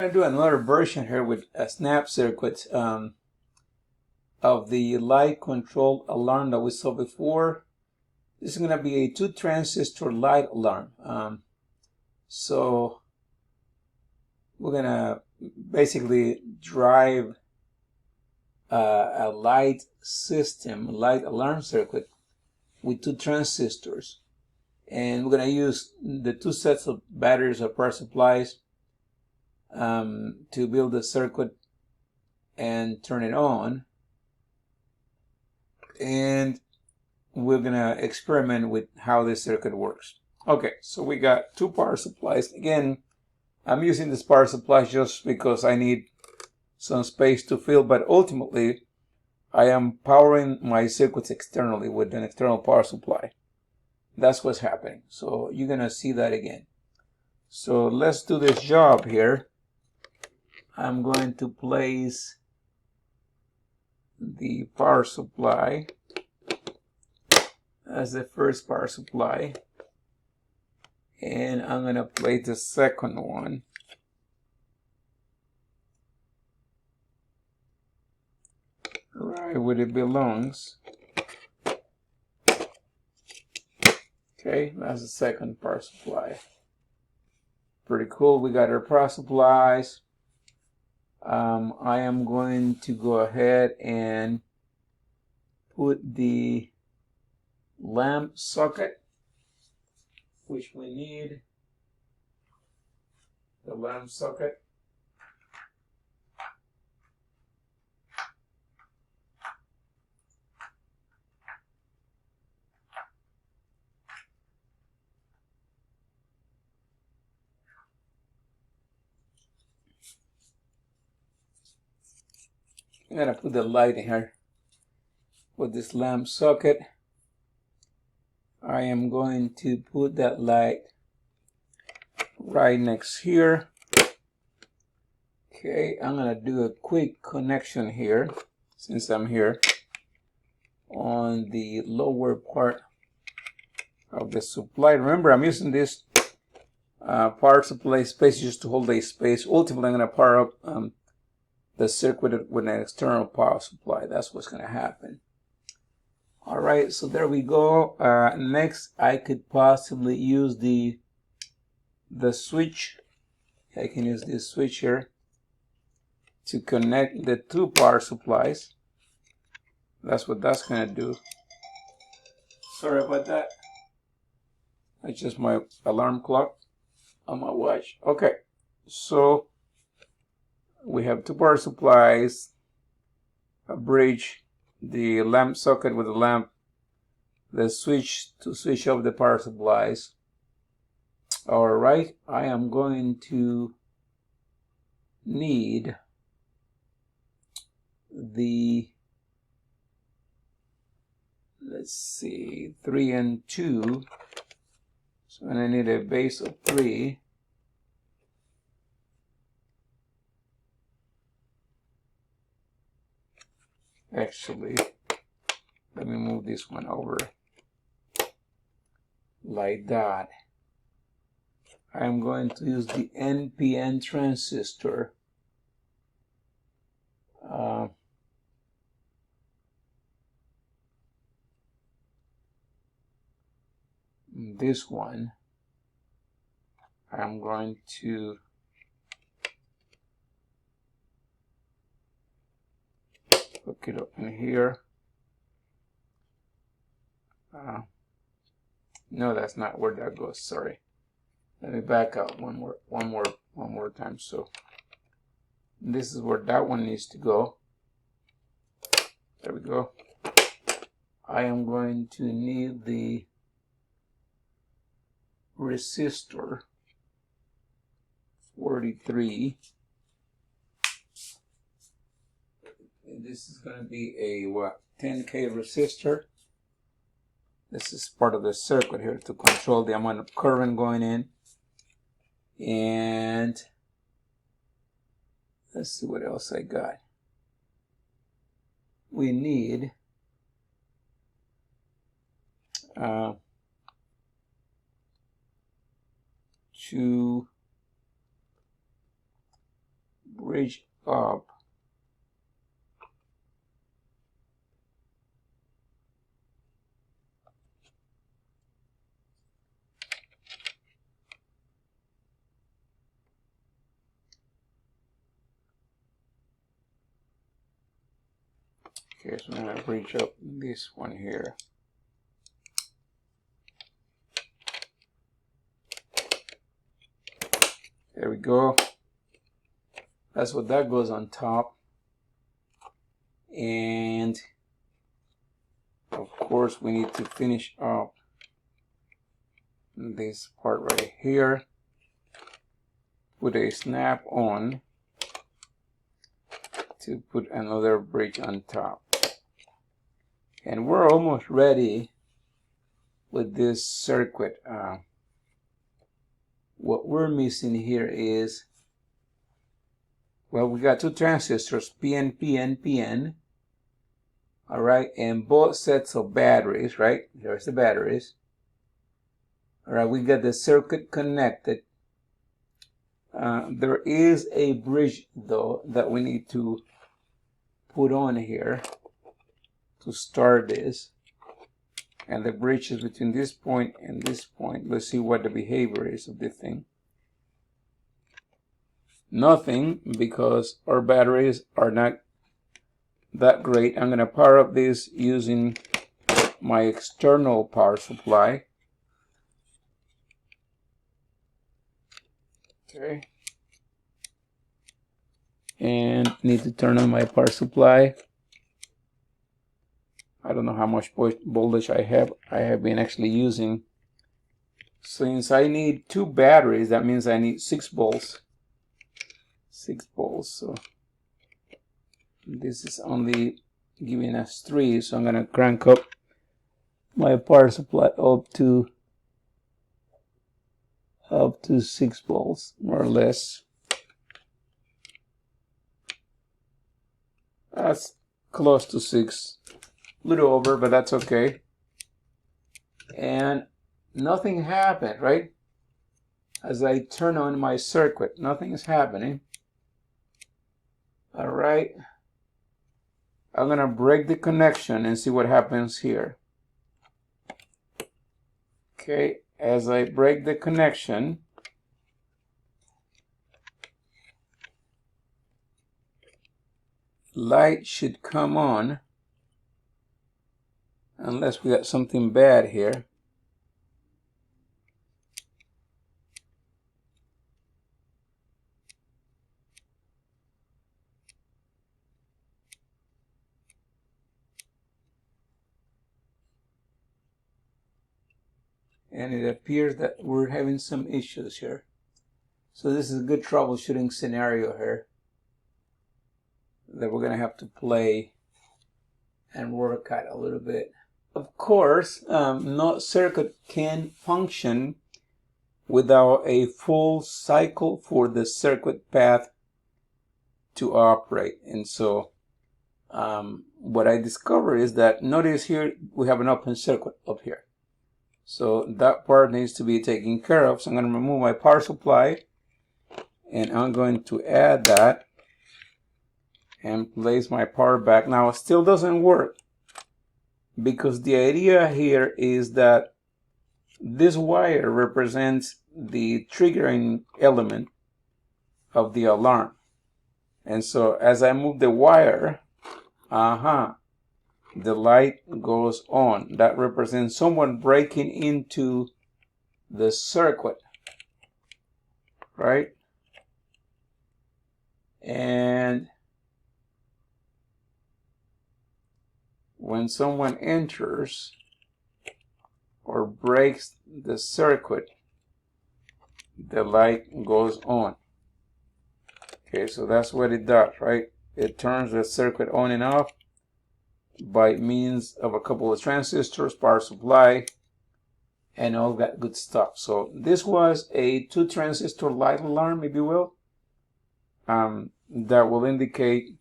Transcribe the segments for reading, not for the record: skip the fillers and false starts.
I'm going to do another version here with a snap circuit of the light control alarm that we saw before. This is going to be a two-transistor light alarm. So we're going to basically drive a light system, light alarm circuit with two transistors. And we're going to use the two sets of batteries or power supplies to build the circuit and turn it on. And we're going to experiment with how this circuit works. Okay, so we got two power supplies. Again, I'm using this power supply just because I need some space to fill, but ultimately I am powering my circuits externally with an external power supply. That's what's happening. So you're going to see that again. So let's do this job here. I'm going to place the power supply as the first power supply, and I'm going to place the second one right where it belongs. Okay, that's the second power supply. Pretty cool. We got our power supplies. I am going to go ahead and put the lamp socket, which we need the lamp socket. I'm going to put the light in here with this lamp socket. I am going to put that light right next here. Okay, I'm going to do a quick connection here, since I'm here, on the lower part of the supply. Remember, I'm using this power supply space just to hold a space. Ultimately, I'm going to power up the circuit with an external power supply. That's what's going to happen. All right, so there we go. Next, I could possibly use the switch. I can use this switch here to connect the two power supplies. That's what that's going to do. Sorry about that. That's just my alarm clock on my watch. Okay, so we have two power supplies, a bridge, the lamp socket with the lamp, the switch to switch off the power supplies. All right, I am going to need the, let's see, 3 and 2. So I need a base of 3. Actually, let me move this one over like that. I'm going to use the NPN transistor. This one, I'm going to hook it up in here. No, that's not where that goes. Sorry. Let me back up one more time. So this is where that one needs to go. There we go. I am going to need the resistor 43. And this is going to be a 10K resistor. This is part of the circuit here to control the amount of current going in. And let's see what else I got. We need two bridge up. Okay, so I'm going to bridge up this one here. There we go. That's what that goes on top. And of course we need to finish up this part right here with a snap on to put another bridge on top. And we're almost ready with this circuit. What we're missing here is, well, we got two transistors, PN, PN, PN. All right, and both sets of batteries, right? There's the batteries. All right, we got the circuit connected. There is a bridge, though, that we need to put on here to start this. And the bridge is between this point and this point. Let's see what the behavior is of this thing. Nothing, because our batteries are not that great. I'm going to power up this using my external power supply. Okay. And need to turn on my power supply. I don't know how much voltage I have. I have been actually using. Since I need two batteries, that means I need 6 volts. 6 volts. So this is only giving us 3. So I'm going to crank up my power supply up to 6 volts, more or less. That's close to 6. A little over, but that's okay. And nothing happened, right? As I turn on my circuit, nothing is happening. All right. I'm going to break the connection and see what happens here. Okay, as I break the connection, light should come on. Unless we got something bad here. And it appears that we're having some issues here. So this is a good troubleshooting scenario here that we're going to have to play and work at a little bit. Of course, no circuit can function without a full cycle for the circuit path to operate. And so what I discovered is that, notice here we have an open circuit up here. So that part needs to be taken care of. So I'm going to remove my power supply and I'm going to add that and place my power back. Now it still doesn't work, because the idea here is that this wire represents the triggering element of the alarm. And so as I move the wire, the light goes on. That represents someone breaking into the circuit, right? And when someone enters or breaks the circuit, the light goes on. Okay, so that's what it does, right? It turns the circuit on and off by means of a couple of transistors, power supply, and all that good stuff. So this was a two-transistor light alarm, if you will, that will indicate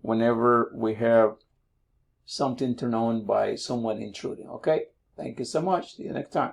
whenever we have something turned on by someone intruding. Okay, thank you so much. See you next time.